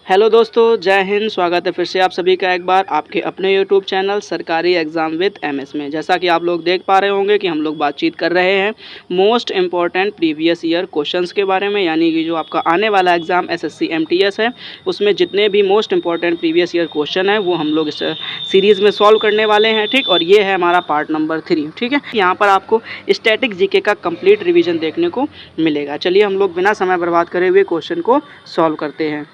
Hello दोस्तों, जय हिंद। स्वागत है फिर से आप सभी का एक बार आपके अपने यूट्यूब चैनल सरकारी एग्ज़ाम विद एमएस में। जैसा कि आप लोग देख पा रहे होंगे कि हम लोग बातचीत कर रहे हैं most important previous year questions के बारे में, यानी कि जो आपका आने वाला एग्ज़ाम एसएससी एमटीएस है उसमें जितने भी most important previous year question है वो हम लोग इस सीरीज़ में सॉल्व करने वाले हैं। ठीक, और ये है हमारा पार्ट नंबर 3। ठीक है, यहाँ पर आपको स्टैटिक जीके का कंप्लीट रिविजन देखने को मिलेगा। चलिए हम लोग बिना समय बर्बाद करे हुए क्वेश्चन को सॉल्व करते हैं।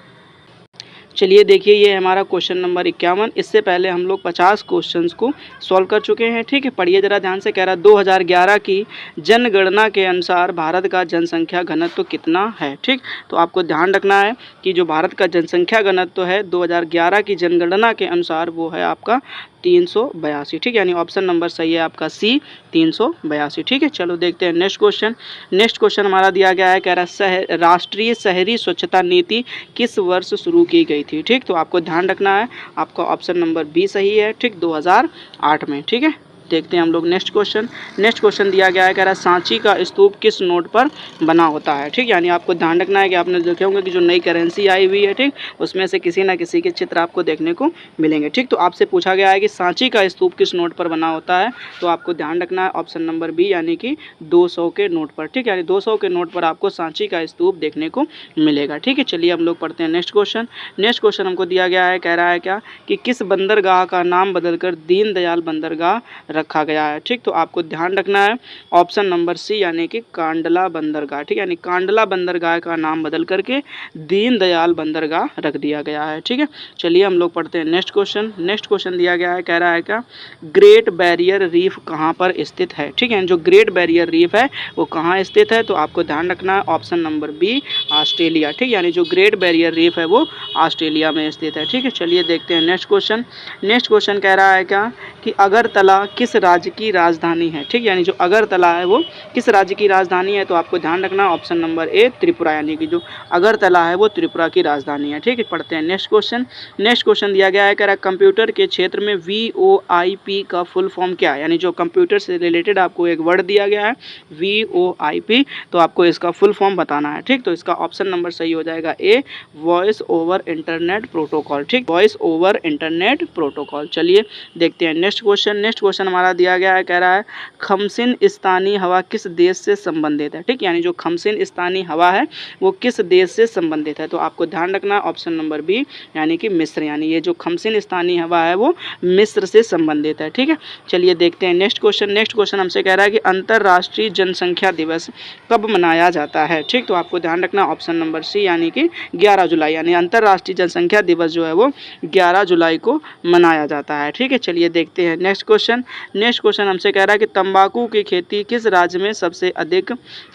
चलिए देखिए, ये हमारा क्वेश्चन नंबर 51। इससे पहले हम लोग 50 क्वेश्चंस को सॉल्व कर चुके हैं। ठीक है, पढ़िए ज़रा ध्यान से। कह रहा है 2011 की जनगणना के अनुसार भारत का जनसंख्या घनत्व कितना है। ठीक, तो आपको ध्यान रखना है कि जो भारत का जनसंख्या घनत्व है 2011 की जनगणना के अनुसार वो है आपका 382। ठीक, यानी ऑप्शन नंबर सही है आपका सी, 382। ठीक है, चलो देखते हैं नेक्स्ट क्वेश्चन। नेक्स्ट क्वेश्चन हमारा दिया गया है, कह रहा है राष्ट्रीय शहरी स्वच्छता नीति किस वर्ष शुरू की गई थी। ठीक, तो आपको ध्यान रखना है, आपका ऑप्शन नंबर बी सही है। ठीक, 2008 में। ठीक है, देखते हैं हम लोग नेक्स्ट क्वेश्चन। नेक्स्ट क्वेश्चन दिया गया है, कह रहा है सांची का स्तूप किस नोट पर बना होता है। ठीक, यानी आपको ध्यान रखना है कि आपने देखे होंगे कि जो नई करेंसी आई हुई है, ठीक, उसमें से किसी ना किसी के चित्र आपको देखने को मिलेंगे। ठीक, तो आपसे पूछा गया है कि सांची का स्तूप किस नोट पर बना होता है, तो आपको ध्यान रखना है ऑप्शन नंबर बी, यानी कि 200 के नोट पर। ठीक, यानी 200 के नोट पर आपको सांची का स्तूप देखने को मिलेगा। ठीक है, चलिए हम लोग पढ़ते हैं नेक्स्ट क्वेश्चन। नेक्स्ट क्वेश्चन हमको दिया गया है, कह रहा है क्या कि किस बंदरगाह का नाम बदलकर दीनदयाल बंदरगाह रखा गया है। ठीक, तो आपको ध्यान रखना है ऑप्शन नंबर सी, यानी कि कांडला बंदरगाह। ठीक, यानी कांडला बंदरगाह का नाम बदल करके दीनदयाल बंदरगाह रख दिया गया है। ठीक है, चलिए हम लोग पढ़ते हैं नेक्स्ट क्वेश्चन। नेक्स्ट क्वेश्चन दिया गया है, कह रहा है क्या ग्रेट बैरियर रीफ कहाँ पर स्थित है। ठीक है, जो ग्रेट बैरियर रीफ है वो कहाँ स्थित है, तो आपको ध्यान रखना है ऑप्शन नंबर बी, ऑस्ट्रेलिया। ठीक, यानी जो ग्रेट बैरियर रीफ है वो ऑस्ट्रेलिया में स्थित है। ठीक है, चलिए देखते हैं नेक्स्ट क्वेश्चन। नेक्स्ट क्वेश्चन कह रहा है क्या कि अगरतला किस राज्य की राजधानी है। ठीक, यानी जो अगरतला है वो किस राज्य की राजधानी है, तो आपको ध्यान रखना ऑप्शन नंबर ए, त्रिपुरा, यानी कि जो अगरतला है वो त्रिपुरा की राजधानी है। ठीक है, पढ़ते हैं नेक्स्ट क्वेश्चन। नेक्स्ट क्वेश्चन दिया गया है, कह रहा है कंप्यूटर के क्षेत्र में VOIP का फुल फॉर्म क्या है। यानी जो कंप्यूटर से रिलेटेड आपको एक वर्ड दिया गया है VOIP, तो आपको इसका फुल फॉर्म बताना है। ठीक, तो इसका ऑप्शन नंबर सही हो जाएगा ए, वॉइस ओवर इंटरनेट प्रोटोकॉल। ठीक, वॉइस ओवर इंटरनेट प्रोटोकॉल। चलिए देखते हैं नेक्स्ट क्वेश्चन। नेक्स्ट क्वेश्चन हमारा दिया गया है, कह रहा है खमसिन स्थानीय हवा किस देश से संबंधित है। ठीक, यानी जो खमसिन स्थानीय हवा है वो किस देश से संबंधित है, तो आपको ध्यान रखना ऑप्शन नंबर बी, यानी कि मिस्र। यानी ये जो खमसिन स्थानीय हवा है वो मिस्र से संबंधित है। ठीक है, चलिए देखते हैं नेक्स्ट क्वेश्चन। नेक्स्ट क्वेश्चन हमसे कह रहा है कि अंतर्राष्ट्रीय जनसंख्या दिवस कब मनाया जाता है। ठीक, तो आपको ध्यान रखना ऑप्शन नंबर सी, यानी कि 11 जुलाई। यानी अंतर्राष्ट्रीय जनसंख्या दिवस जो है वो 11 जुलाई को मनाया जाता है। ठीक है, चलिए देखते हैं नेक्स्ट क्वेश्चन। नेक्स्ट क्वेश्चन हमसे कह रहा है कि तंबाकू की खेती किस राज्य में सबसे अधिक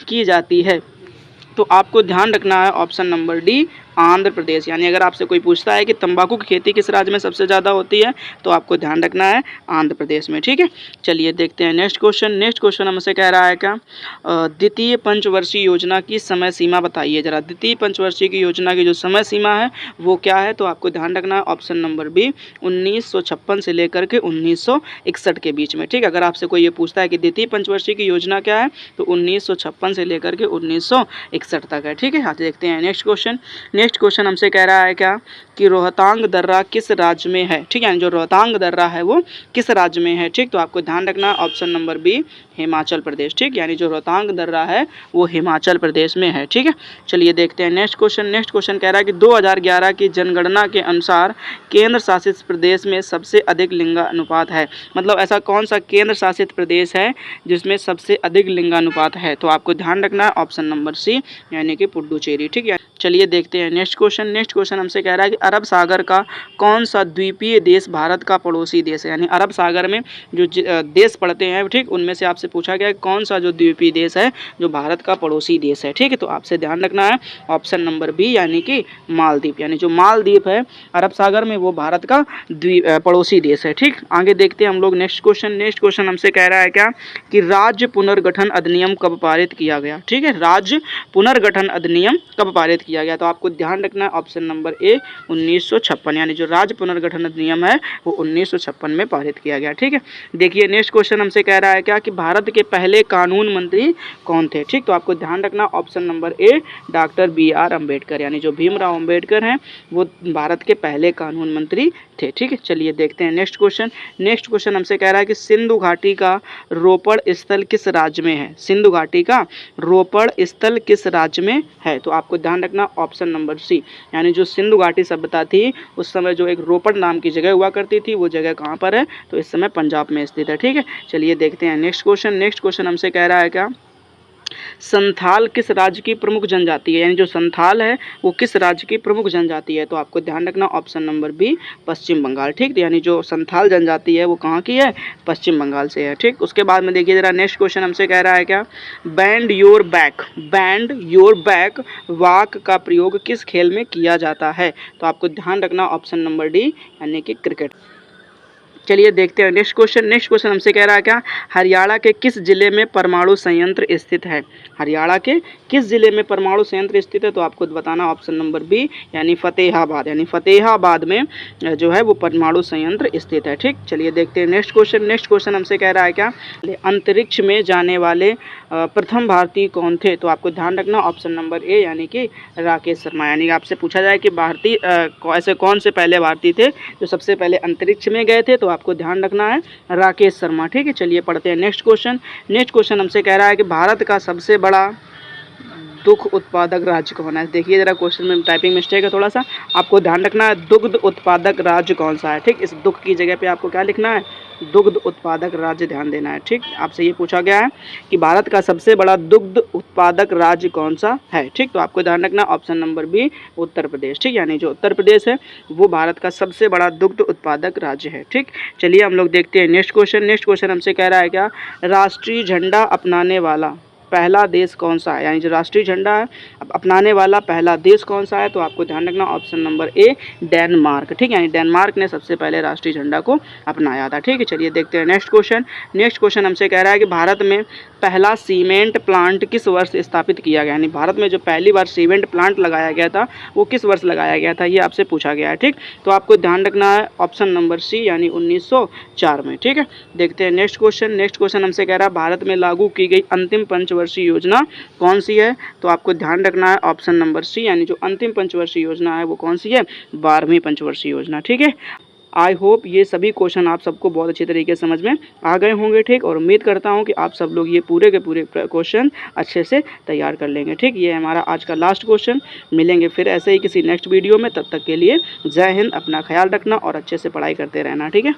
की जाती है, तो आपको ध्यान रखना है option number D, Andhra Pradesh. यानी अगर आपसे कोई पूछता है कि तंबाकू की खेती किस राज्य में सबसे ज़्यादा होती है, तो आपको ध्यान रखना है आंध्र प्रदेश में। ठीक है, चलिए देखते हैं नेक्स्ट क्वेश्चन। नेक्स्ट क्वेश्चन हमसे कह रहा है क्या द्वितीय पंचवर्षीय योजना की समय सीमा बताइए जरा। द्वितीय पंचवर्षीय की योजना की जो समय सीमा है वो क्या है, तो आपको ध्यान रखना है ऑप्शन नंबर बी, 1956 से लेकर के 1961 के बीच में। ठीक, अगर आपसे कोई ये पूछता है कि द्वितीय पंचवर्षीय की योजना क्या है, तो 1956 से लेकर के 1961 तक है। ठीक है, आज देखते हैं नेक्स्ट क्वेश्चन। नेक्स्ट क्वेश्चन हमसे कह रहा है क्या कि रोहतांग दर्रा किस राज्य में है। ठीक है, यानी जो रोहतांग दर्रा है वो किस राज्य में है। ठीक, तो आपको ध्यान रखना option number B, Himachal Pradesh. ठीक, यानी जो रोहतांग दर्रा है वो हिमाचल प्रदेश में है। ठीक है, चलिए देखते हैं नेक्स्ट क्वेश्चन। नेक्स्ट क्वेश्चन कह रहा है कि 2011 की जनगणना के अनुसार केंद्र शासित प्रदेश में सबसे अधिक लिंगानुपात है। मतलब ऐसा कौन सा केंद्र शासित प्रदेश है जिसमें सबसे अधिक लिंगानुपात है, तो आपको ध्यान रखना ऑप्शन नंबर सी, यानी कि पुडुचेरी। ठीक है, चलिए देखते हैं नेक्स्ट क्वेश्चन। नेक्स्ट क्वेश्चन हमसे कह रहा है कि अरब सागर का कौन सा द्वीपीय देश भारत का पड़ोसी देश है। यानी अरब सागर में जो देश पड़ते हैं, ठीक, उनमें से आपसे पूछा गया है कौन सा जो द्वीपीय देश है जो भारत का पड़ोसी देश है। ठीक है, तो आपसे ध्यान रखना है ऑप्शन नंबर बी, यानी कि मालदीव। यानी जो मालदीव है अरब सागर में वो भारत का पड़ोसी देश है। ठीक, आगे देखते हैं हम लोग नेक्स्ट क्वेश्चन। नेक्स्ट क्वेश्चन हमसे कह रहा है क्या कि राज्य पुनर्गठन अधिनियम कब पारित किया गया। ठीक है, राज्य पुनर्गठन अधिनियम कब पारित किया गया? तो आपको ध्यान रखना है ऑप्शन नंबर ए 1956, यानी जो राज्य पुनर्गठन अधिनियम है वो 1956 में पारित किया गया। ठीक है, देखिए नेक्स्ट क्वेश्चन हमसे कह रहा है क्या कि भारत के पहले कानून मंत्री कौन थे? ठीक, तो आपको ध्यान रखना option number A doctor BR Ambedkar, यानी जो भीमराव अम्बेडकर हैं वो भारत के पहले कानून मंत्री थे। ठीक है, चलिए देखते हैं नेक्स्ट क्वेश्चन। नेक्स्ट क्वेश्चन हमसे कह रहा है कि सिंधु घाटी का रोपड़ स्थल किस राज्य में है? सिंधु घाटी का रोपड़ स्थल किस राज्य में है? तो आपको ध्यान रखना ऑप्शन नंबर सी, यानी जो सिंधु घाटी सभ्यता थी उस समय जो एक रोपड़ नाम की जगह हुआ करती थी वो जगह कहाँ पर है? तो इस समय पंजाब में स्थित है। ठीक है, चलिए देखते हैं नेक्स्ट क्वेश्चन। नेक्स्ट क्वेश्चन हमसे कह रहा है क्या संथाल किस राज्य की प्रमुख जनजाति है? यानी जो संथाल है वो किस राज्य की प्रमुख जनजाति है? तो आपको ध्यान रखना ऑप्शन नंबर बी पश्चिम बंगाल। ठीक, यानी जो संथाल जनजाति है वो कहाँ की है? पश्चिम बंगाल से है। ठीक, उसके बाद में देखिए जरा नेक्स्ट क्वेश्चन हमसे कह रहा है क्या bend your back, bend your back वाक का प्रयोग किस खेल में किया जाता है? तो आपको ध्यान रखना ऑप्शन नंबर डी, यानी कि क्रिकेट। चलिए देखते हैं नेक्स्ट क्वेश्चन। नेक्स्ट क्वेश्चन हमसे कह रहा है क्या हरियाणा के किस जिले में परमाणु संयंत्र स्थित है? हरियाणा के किस जिले में परमाणु संयंत्र स्थित है? तो आपको बताना ऑप्शन नंबर बी, यानी फतेहाबाद, यानी फतेहाबाद में जो है वो परमाणु संयंत्र स्थित है। ठीक, चलिए देखते हैं नेक्स्ट क्वेश्चन। नेक्स्ट क्वेश्चन हमसे कह रहा है क्या अंतरिक्ष में जाने वाले प्रथम भारतीय कौन थे? तो आपको ध्यान रखना ऑप्शन नंबर ए, यानी कि राकेश शर्मा। यानी आपसे पूछा जाए कि भारतीय ऐसे कौन से पहले भारतीय थे जो सबसे पहले अंतरिक्ष में गए थे, तो आपको ध्यान रखना है राकेश शर्मा। ठीक है, चलिए पढ़ते हैं नेक्स्ट क्वेश्चन। नेक्स्ट क्वेश्चन हमसे कह रहा है कि भारत का सबसे बड़ा दुग्ध उत्पादक राज्य कौन है? देखिए जरा क्वेश्चन में टाइपिंग मिस्टेक है थोड़ा सा, आपको ध्यान रखना है दुग्ध उत्पादक राज्य कौन सा है? ठीक, इस दुग्ध की जगह पे आपको क्या लिखना है? दुग्ध उत्पादक राज्य ध्यान देना है। ठीक, आपसे ये पूछा गया है कि भारत का सबसे बड़ा दुग्ध उत्पादक राज्य कौन सा है? ठीक, तो आपको ध्यान रखना option number B Uttar Pradesh. ठीक, यानी जो उत्तर प्रदेश है वो भारत का सबसे बड़ा दुग्ध उत्पादक राज्य है। ठीक, चलिए हम लोग देखते हैं नेक्स्ट क्वेश्चन। नेक्स्ट क्वेश्चन हमसे कह रहा है क्या राष्ट्रीय झंडा अपनाने वाला पहला देश कौन सा है? यानी जो राष्ट्रीय झंडा है अपनाने वाला पहला देश कौन सा है? तो आपको ध्यान रखना ऑप्शन नंबर ए डेनमार्क। ठीक, यानी डेनमार्क ने सबसे पहले राष्ट्रीय झंडा को अपनाया था। ठीक है, चलिए देखते हैं नेक्स्ट क्वेश्चन। नेक्स्ट क्वेश्चन हमसे कह रहा है कि भारत में पहला सीमेंट प्लांट किस वर्ष स्थापित किया गया? यानी भारत में जो पहली बार सीमेंट प्लांट लगाया गया था वो किस वर्ष लगाया गया था, ये आपसे पूछा गया है। ठीक, तो आपको ध्यान रखना है ऑप्शन नंबर सी, यानी 1904 में। ठीक है, देखते हैं नेक्स्ट क्वेश्चन। नेक्स्ट क्वेश्चन हमसे कह रहा है भारत में लागू की गई अंतिम पंचवर्षीय योजना कौन सी है? तो आपको ध्यान रखना है ऑप्शन नंबर सी, यानी जो अंतिम पंचवर्षीय योजना है वो कौन सी है? 12वीं पंचवर्षीय योजना। ठीक है, आई होप ये सभी क्वेश्चन आप सबको बहुत अच्छी तरीके से समझ में आ गए होंगे। ठीक, और उम्मीद करता हूँ कि आप सब लोग ये पूरे के पूरे क्वेश्चन अच्छे से तैयार कर लेंगे। ठीक, ये हमारा आज का लास्ट क्वेश्चन। मिलेंगे फिर ऐसे ही किसी नेक्स्ट वीडियो में, तब तक के लिए जय हिंद, अपना ख्याल रखना और अच्छे से पढ़ाई करते रहना। ठीक है।